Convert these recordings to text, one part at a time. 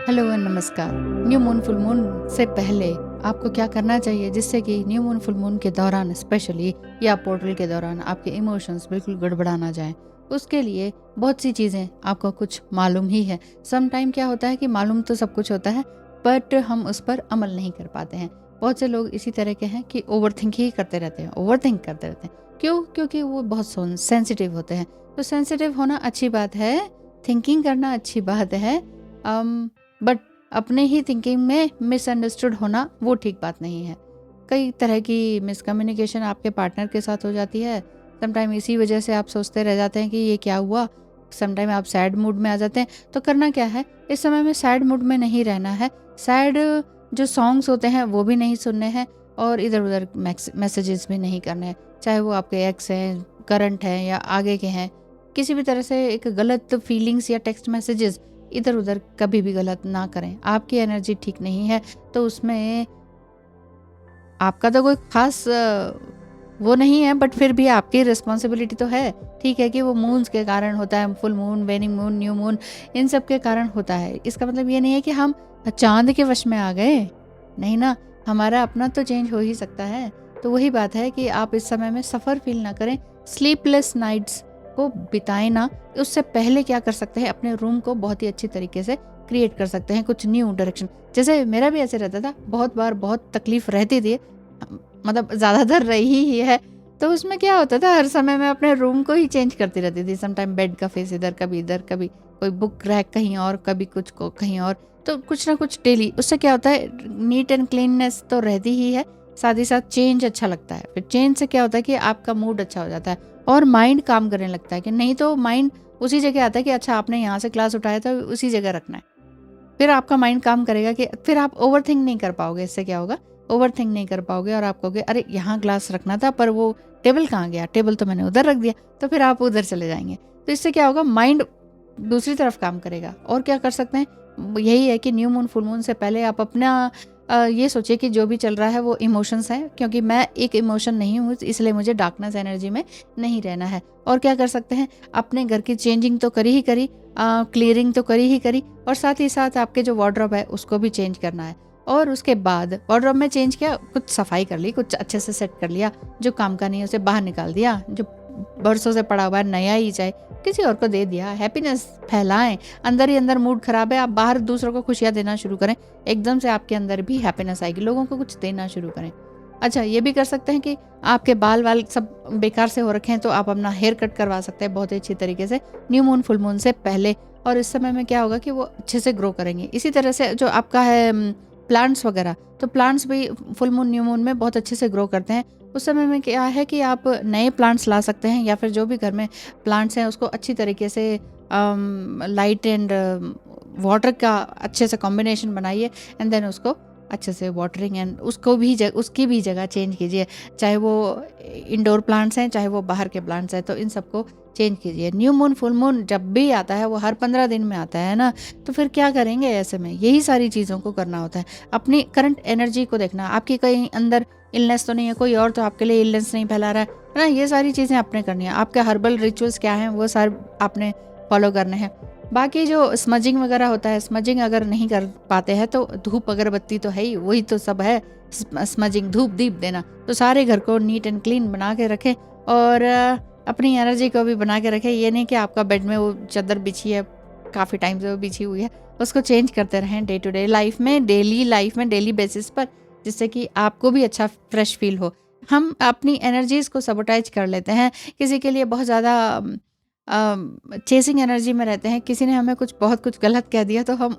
Hello and नमस्कार। New moon full moon से पहले आपको क्या करना चाहिए जिससे कि न्यू मून फुल मून के दौरान स्पेशली या पोर्टल के दौरान आपके इमोशंस बिल्कुल गड़बड़ा ना जाएं। उसके लिए बहुत सी चीज़ें आपको कुछ मालूम ही है। सम टाइम क्या होता है कि मालूम तो सब कुछ होता है बट हम उस पर अमल नहीं कर पाते हैं। बहुत से लोग इसी तरह के हैं कि ओवर थिंक ही करते रहते हैं, ओवर थिंक करते रहते हैं। क्यों? क्योंकि वो बहुत सेंसिटिव होते हैं। तो सेंसिटिव होना अच्छी बात है, थिंकिंग करना अच्छी बात है, बट अपने ही थिंकिंग में मिसअंडरस्टूड होना वो ठीक बात नहीं है। कई तरह की मिसकम्युनिकेशन आपके पार्टनर के साथ हो जाती है। समटाइम इसी वजह से आप सोचते रह जाते हैं कि ये क्या हुआ। समटाइम आप सैड मूड में आ जाते हैं। तो करना क्या है, इस समय में सैड मूड में नहीं रहना है। सैड जो सॉन्ग्स होते हैं वो भी नहीं सुनने हैं और इधर उधर मैसेजेस भी नहीं करने हैं, चाहे वो आपके एक्स हैं, करंट हैं या आगे के हैं। किसी भी तरह से एक गलत फीलिंग्स या टेक्स्ट मैसेजेस इधर उधर कभी भी गलत ना करें। आपकी एनर्जी ठीक नहीं है तो उसमें आपका तो कोई खास वो नहीं है, बट फिर भी आपकी रिस्पॉन्सिबिलिटी तो है। ठीक है कि वो मून्स के कारण होता है, full moon, वेनिंग moon, new moon, इन सब के कारण होता है। इसका मतलब ये नहीं है कि हम चांद के वश में आ गए, नहीं ना। हमारा अपना तो चेंज हो ही सकता है। तो वही बात है कि आप इस समय में सफ़र फील ना करें, स्लीपलेस नाइट्स को बिताएं ना। उससे पहले क्या कर सकते हैं, अपने रूम को बहुत ही अच्छी तरीके से क्रिएट कर सकते हैं कुछ न्यू डायरेक्शन। जैसे मेरा भी ऐसे रहता था, बहुत बार बहुत तकलीफ रहती थी, मतलब ज़्यादातर रही ही है। तो उसमें क्या होता था, हर समय मैं अपने रूम को ही चेंज करती रहती थी। समटाइम बेड का फेस इधर, कभी इधर, कभी कोई बुक रैक कहीं और, कभी कुछ को कहीं और। तो कुछ ना कुछ डेली, उससे क्या होता है, नीट एंड क्लीननेस तो रहती ही है, साथ ही साथ चेंज अच्छा लगता है। फिर चेंज से क्या होता है कि आपका मूड अच्छा हो जाता है और माइंड काम करने लगता है। कि नहीं तो माइंड उसी जगह आता है कि अच्छा आपने यहाँ से क्लास उठाया था, उसी जगह रखना है। फिर आपका माइंड काम करेगा कि फिर आप ओवर थिंक नहीं कर पाओगे। इससे क्या होगा, ओवर थिंक नहीं कर पाओगे और आप कहोगे अरे यहाँ ग्लास रखना था पर वो टेबल कहाँ गया, टेबल तो मैंने उधर रख दिया। तो फिर आप उधर चले जाएंगे। तो इससे क्या होगा, माइंड दूसरी तरफ काम करेगा। और क्या कर सकते हैं, यही है कि न्यू मून फुल मून से पहले आप अपना ये सोचिए कि जो भी चल रहा है वो इमोशंस हैं, क्योंकि मैं एक इमोशन नहीं हूँ, इसलिए मुझे डार्कनेस एनर्जी में नहीं रहना है। और क्या कर सकते हैं, अपने घर की चेंजिंग तो करी ही करी, क्लियरिंग तो करी ही करी, और साथ ही साथ आपके जो वार्डरोब है उसको भी चेंज करना है। और उसके बाद वार्डरोब में चेंज किया, कुछ सफाई कर ली, कुछ अच्छे से सेट कर लिया, जो काम का नहीं है उसे बाहर निकाल दिया, जो बरसों से पड़ा हुआ है नया ही चाहे किसी और को दे दिया। हैप्पीनेस फैलाएं। अंदर ही अंदर मूड खराब है, आप बाहर दूसरों को खुशियाँ देना शुरू करें, एकदम से आपके अंदर भी हैप्पीनेस आएगी। लोगों को कुछ देना शुरू करें। अच्छा, ये भी कर सकते हैं कि आपके बाल वाल सब बेकार से हो रखे हैं तो आप अपना हेयर कट करवा सकते हैं बहुत ही अच्छी तरीके से न्यू मून फुल मून से पहले। और इस समय में क्या होगा कि वो अच्छे से ग्रो करेंगे। इसी तरह से जो आपका है प्लांट्स वगैरह, तो प्लांट्स भी फुल मून न्यू मून में बहुत अच्छे से ग्रो करते हैं। उस समय में क्या है कि आप नए प्लांट्स ला सकते हैं, या फिर जो भी घर में प्लांट्स हैं उसको अच्छी तरीके से लाइट एंड वाटर का अच्छे से कॉम्बिनेशन बनाइए, एंड देन उसको अच्छे से वाटरिंग एंड उसकी भी जगह चेंज कीजिए। चाहे वो इंडोर प्लांट्स हैं, चाहे वो बाहर के प्लांट्स हैं, तो इन सबको चेंज कीजिए। न्यू मून फुल मून जब भी आता है वो हर 15 दिन में आता है ना, तो फिर क्या करेंगे ऐसे में, यही सारी चीज़ों को करना होता है। अपनी करंट एनर्जी को देखना, आपकी कहीं अंदर इलनेस तो नहीं है, कोई और तो आपके लिए इलनेस नहीं फैला रहा है ना। ये सारी चीज़ें आपने करनी है। आपके हर्बल रिचुअल्स क्या हैं वो सारे आपने फॉलो करने हैं। बाकी जो स्मजिंग वगैरह होता है, स्मजिंग अगर नहीं कर पाते हैं तो धूप अगरबत्ती तो है ही, वही तो सब है। स्मजिंग, धूप दीप देना, तो सारे घर को नीट एंड क्लीन बना के रखें और अपनी एनर्जी को भी बना के रखें। ये नहीं कि आपका बेड में वो चादर बिछी है, काफ़ी टाइम से वो बिछी हुई है, उसको चेंज करते रहें डे टू डे लाइफ में, डेली बेसिस पर, जिससे कि आपको भी अच्छा फ्रेश फील हो। हम अपनी एनर्जीज़ को सबोटाइज कर लेते हैं, किसी के लिए बहुत ज़्यादा चेसिंग एनर्जी में रहते हैं। किसी ने हमें बहुत कुछ गलत कह दिया तो हम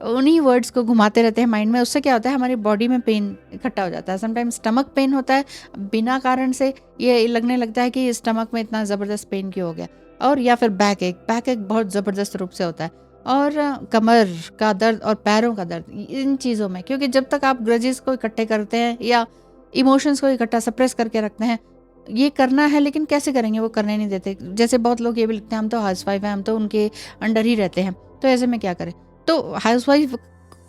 उन्हीं वर्ड्स को घुमाते रहते हैं माइंड में। उससे क्या होता है, हमारी बॉडी में पेन इकट्ठा हो जाता है। समटाइम स्टमक पेन होता है, बिना कारण से ये लगने लगता है कि स्टमक में इतना ज़बरदस्त पेन क्यों हो गया। और या फिर बैक एक बहुत ज़बरदस्त रूप से होता है, और कमर का दर्द और पैरों का दर्द, इन चीज़ों में। क्योंकि जब तक आप ग्रजेस को इकट्ठे करते हैं या इमोशंस को इकट्ठा सप्रेस करके रखते हैं, ये करना है लेकिन कैसे करेंगे, वो करने नहीं देते। जैसे बहुत लोग ये भी लिखते हैं, हम तो हाउसवाइफ हैं, हम तो उनके अंडर ही रहते हैं, तो ऐसे में क्या करें। तो हाउसवाइफ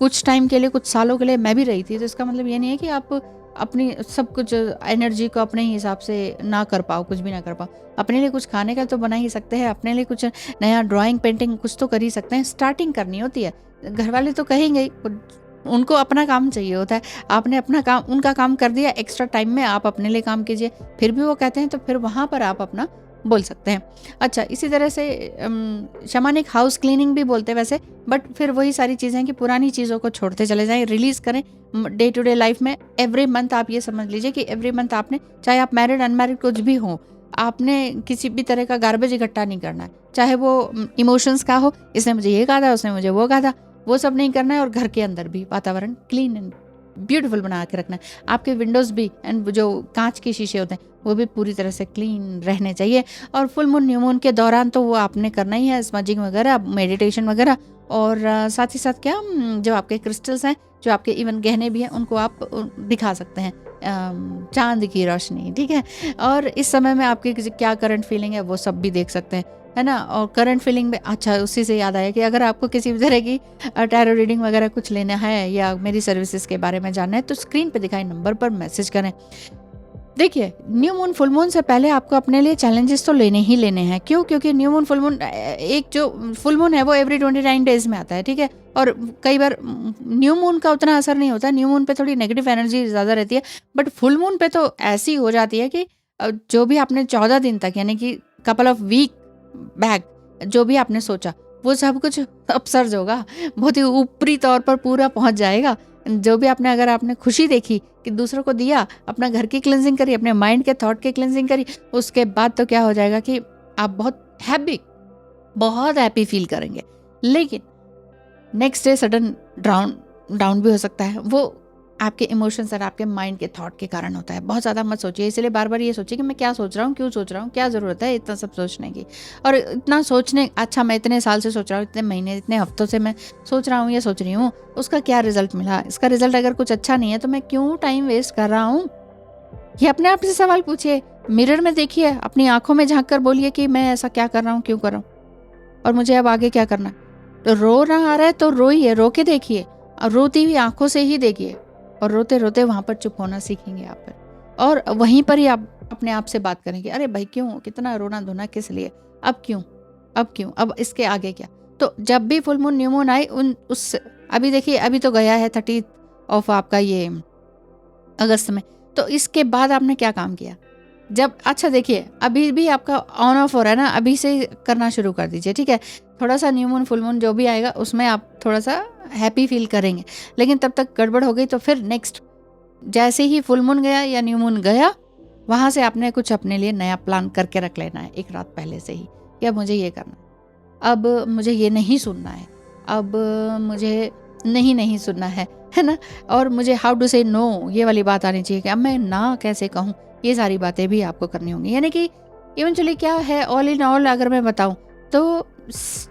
कुछ टाइम के लिए, कुछ सालों के लिए मैं भी रही थी, तो इसका मतलब ये नहीं है कि आप अपनी सब कुछ एनर्जी को अपने ही हिसाब से ना कर पाओ, कुछ भी ना कर पाओ। अपने लिए कुछ खाने का तो बना ही सकते हैं, अपने लिए कुछ नया ड्राइंग पेंटिंग कुछ तो कर ही सकते हैं। स्टार्टिंग करनी होती है। घर वाले तो कहेंगे ही, उनको अपना काम चाहिए होता है। आपने अपना काम, उनका काम कर दिया, एक्स्ट्रा टाइम में आप अपने लिए काम कीजिए, फिर भी वो कहते हैं तो फिर वहाँ पर आप अपना बोल सकते हैं। अच्छा, इसी तरह से शमानिक हाउस क्लीनिंग भी बोलते हैं वैसे, बट फिर वही सारी चीज़ें कि पुरानी चीज़ों को छोड़ते चले जाएं, रिलीज़ करें डे टू डे लाइफ में। एवरी मंथ आप ये समझ लीजिए कि एवरी मंथ आपने, चाहे आप मैरिड अनमैरिड कुछ भी हो, आपने किसी भी तरह का गार्बेज इकट्ठा नहीं करना है। चाहे वो इमोशंस का हो, इसने मुझे ये कहा था, उसने मुझे वो कहा था, वो सब नहीं करना है। और घर के अंदर भी वातावरण क्लीन एंड ब्यूटीफुल बना के रखना है। आपके विंडोज़ भी एंड जो कांच के शीशे होते हैं वो भी पूरी तरह से क्लीन रहने चाहिए। और फुल मून न्यू मून के दौरान तो वो आपने करना ही है, स्मजिंग वगैरह, मेडिटेशन वगैरह। और साथ ही साथ क्या, जो आपके क्रिस्टल्स हैं, जो आपके इवन गहने भी हैं, उनको आप दिखा सकते हैं चांद की रोशनी, ठीक है। और इस समय में आपकी क्या करंट फीलिंग है वो सब भी देख सकते हैं, है ना। और करंट फीलिंग में, अच्छा उसी से याद आया कि अगर आपको किसी भी तरह की टैरो रीडिंग वगैरह कुछ लेना है या मेरी सर्विसेज के बारे में जानना है तो स्क्रीन पे दिखाए नंबर पर मैसेज करें। देखिए, न्यू मून फुल मून से पहले आपको अपने लिए चैलेंजेस तो लेने ही लेने हैं। क्यों? क्योंकि न्यू मून फुल मून, एक जो फुल मून है वो एवरी 29 डेज में आता है, ठीक है। और कई बार न्यू मून का उतना असर नहीं होता, न्यू मून पे थोड़ी नेगेटिव एनर्जी ज़्यादा रहती है, बट फुल मून पे तो ऐसी हो जाती है कि जो भी आपने 14 दिन तक, यानी कि कपल ऑफ वीक बैक जो भी आपने सोचा वो सब कुछ अपसर्ज होगा, बहुत ही ऊपरी तौर पर पूरा पहुंच जाएगा। जो भी आपने, अगर आपने खुशी देखी कि दूसरों को दिया, अपना घर की क्लेंजिंग करी, अपने माइंड के थॉट की क्लेंजिंग करी, उसके बाद तो क्या हो जाएगा कि आप बहुत हैप्पी फील करेंगे। लेकिन नेक्स्ट डे सडन डाउन भी हो सकता है। वो आपके इमोशंस और आपके माइंड के थॉट के कारण होता है। बहुत ज़्यादा मत सोचिए, इसलिए बार बार ये सोचिए कि मैं क्या सोच रहा हूँ, क्यों सोच रहा हूँ, क्या ज़रूरत है इतना सब सोचने की। और इतना सोचने, अच्छा मैं इतने साल से सोच रहा हूँ, इतने महीने, इतने हफ्तों से मैं सोच रहा हूँ या सोच रही हूँ, उसका क्या रिजल्ट मिला? इसका रिजल्ट अगर कुछ अच्छा नहीं है तो मैं क्यों टाइम वेस्ट कर रहा हूँ? ये अपने आप से सवाल पूछिए, मिरर में देखिए, अपनी आंखों में झांक कर बोलिए कि मैं ऐसा क्या कर रहा हूँ, क्यों कर रहा हूँ, और मुझे अब आगे क्या करना है। तो रो रहा आ रहा है तो रोइए, रो के देखिए, और रोती हुई आंखों से ही देखिए, और रोते रोते वहाँ पर चुप होना सीखेंगे आप फिर। और वहीं पर ही आप अपने आप से बात करेंगे, अरे भाई क्यों, कितना रोना धोना किस लिए, अब क्यों, अब इसके आगे क्या। तो जब भी फुल मून न्यू मून आए उस अभी देखिए, अभी तो गया है 30 ऑफ आपका ये अगस्त में, तो इसके बाद आपने क्या काम किया जब, अच्छा देखिए अभी भी आपका ऑन ऑफ हो रहा है ना, अभी से करना शुरू कर दीजिए, ठीक है। थोड़ा सा न्यू मून फुल मून जो भी आएगा उसमें आप थोड़ा सा हैप्पी फील करेंगे, लेकिन तब तक गड़बड़ हो गई तो फिर नेक्स्ट जैसे ही फुल मून गया या न्यू मून गया, वहाँ से आपने कुछ अपने लिए नया प्लान करके रख लेना है एक रात पहले से ही, कि अब मुझे ये करना है, अब मुझे ये नहीं सुनना है, अब मुझे नहीं सुनना है ना। और मुझे हाउ टू से नो, ये वाली बात आनी चाहिए कि अब मैं ना कैसे कहूँ, ये सारी बातें भी आपको करनी होंगी। यानी कि इवेंचुअली क्या है, ऑल इन ऑल अगर मैं बताऊँ तो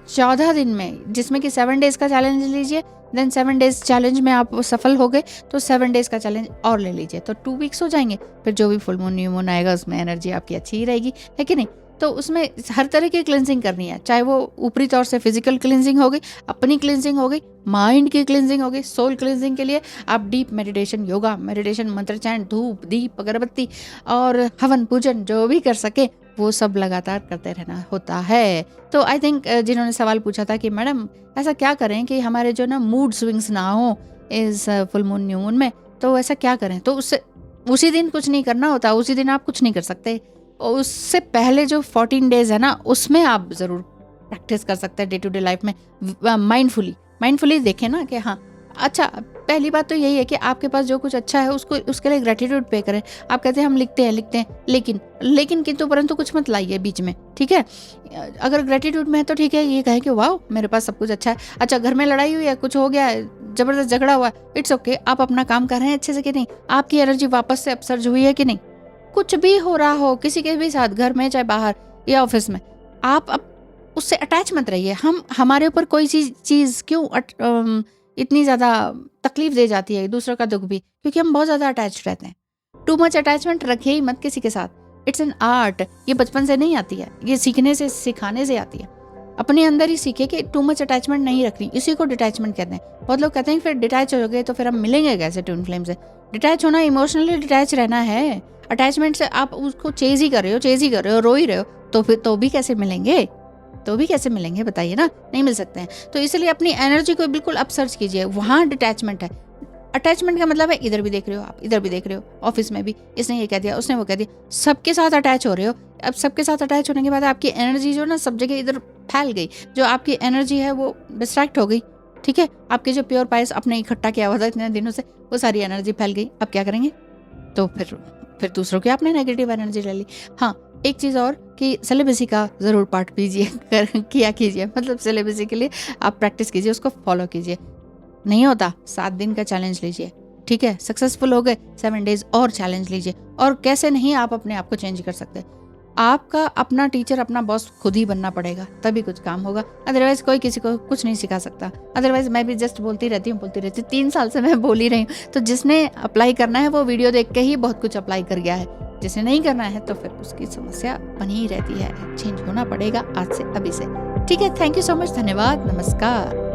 14 दिन में, जिसमें कि 7 डेज का चैलेंज लीजिए, देन 7 डेज चैलेंज में आप सफल हो गए तो 7 डेज का चैलेंज और ले लीजिए, तो 2 वीक्स हो जाएंगे। फिर जो भी फुल मून न्यू मून आएगा उसमें एनर्जी आपकी अच्छी ही रहेगी, है कि नहीं। तो उसमें हर तरह की क्लिनजिंग करनी है, चाहे वो ऊपरी तौर से फिजिकल क्लिनजिंग हो गई, अपनी क्लिनजिंग हो गई, माइंड की क्लिनजिंग हो गई। सोल क्लिनजिंग के लिए आप डीप मेडिटेशन, योगा मेडिटेशन, मंत्र चैंट, धूप दीप अगरबत्ती और हवन पूजन जो भी कर सके वो सब लगातार करते रहना होता है। तो आई थिंक जिन्होंने सवाल पूछा था कि मैडम ऐसा क्या करें कि हमारे जो ना मूड स्विंग्स ना हो इस फुल मून न्यू मून में, तो ऐसा क्या करें। तो उससे उसी दिन कुछ नहीं करना होता, उसी दिन आप कुछ नहीं कर सकते। उससे पहले जो 14 डेज है ना, उसमें आप ज़रूर प्रैक्टिस कर सकते हैं डे टू डे लाइफ में। माइंडफुली देखें ना कि हाँ, अच्छा पहली बात तो यही है कि आपके पास जो कुछ अच्छा है उसको, उसके लिए ग्रेटिट्यूड पे करें। आप कहते हैं हम लिखते हैं लेकिन किंतु परंतु कुछ मत लाइए बीच में, ठीक है। अगर ग्रेटिट्यूड में है तो ठीक है, ये कहे कि वाह मेरे पास सब कुछ अच्छा है। अच्छा घर में लड़ाई हुई है, कुछ हो गया है, जबरदस्त झगड़ा हुआ, इट्स ओके, आप अपना काम कर रहे हैं अच्छे से कि नहीं, आपकी एनर्जी वापस से अपसर्ज हुई है कि नहीं। कुछ भी हो रहा हो किसी के भी साथ, घर में चाहे बाहर या ऑफिस में, आप अब उससे अटैच मत रहिए। हमारे ऊपर कोई चीज़ क्यों इतनी ज़्यादा तकलीफ दे जाती है, दूसरों का दुख भी, क्योंकि हम बहुत ज़्यादा अटैच रहते हैं। टू मच अटैचमेंट रखिए ही मत किसी के साथ। इट्स एन आर्ट, ये बचपन से नहीं आती है, ये सीखने से सिखाने से आती है। अपने अंदर ही सीखे कि टू मच अटैचमेंट नहीं रखनी, इसी को डिटैचमेंट कहते हैं। बहुत लोग कहते हैं फिर डिटैच हो गए तो फिर हम मिलेंगे कैसे ट्विन फ्लेम से। डिटैच होना, इमोशनली डिटैच रहना है। अटैचमेंट से आप उसको चेज ही कर रहे हो, रो ही रहे हो, तो फिर तो भी कैसे मिलेंगे, बताइए ना, नहीं मिल सकते हैं। तो इसलिए अपनी एनर्जी को बिल्कुल अपसर्च कीजिए, वहाँ डिटैचमेंट है। अटैचमेंट का मतलब है इधर भी देख रहे हो आप, इधर भी देख रहे हो, ऑफिस में भी इसने ये कह दिया, उसने वो कह दिया, सबके साथ अटैच हो रहे हो। अब सबके साथ अटैच होने के बाद आपकी एनर्जी जो ना सब जगह इधर फैल गई, जो आपकी एनर्जी है वो डिस्ट्रैक्ट हो गई, ठीक है। आपके जो प्योर पाइस अपने इकट्ठा किया हुआ था इतने दिनों से, वो सारी एनर्जी फैल गई। अब क्या करेंगे, तो फिर दूसरों की आपने नेगेटिव एनर्जी ले ली। हाँ, एक चीज़ और कि सिलेबसी का ज़रूर पार्ट किया कीजिए, मतलब सिलेबसी के लिए आप प्रैक्टिस कीजिए, उसको फॉलो कीजिए। नहीं होता 7 दिन का चैलेंज लीजिए, ठीक है। सक्सेसफुल हो गए 7 डेज और चैलेंज लीजिए। और कैसे नहीं आप अपने आप को चेंज कर सकते, आपका अपना टीचर, अपना बॉस खुद ही बनना पड़ेगा, तभी कुछ काम होगा। अदरवाइज कोई किसी को कुछ नहीं सिखा सकता। अदरवाइज मैं भी जस्ट बोलती रहती हूँ। 3 साल से मैं बोल ही रही हूँ। तो जिसने अप्लाई करना है वो वीडियो देख के ही बहुत कुछ अप्लाई कर गया है, जिसे नहीं करना है तो फिर उसकी समस्या बनी ही रहती है। चेंज होना पड़ेगा आज से, अभी से, ठीक है। थैंक यू सो मच, धन्यवाद, नमस्कार।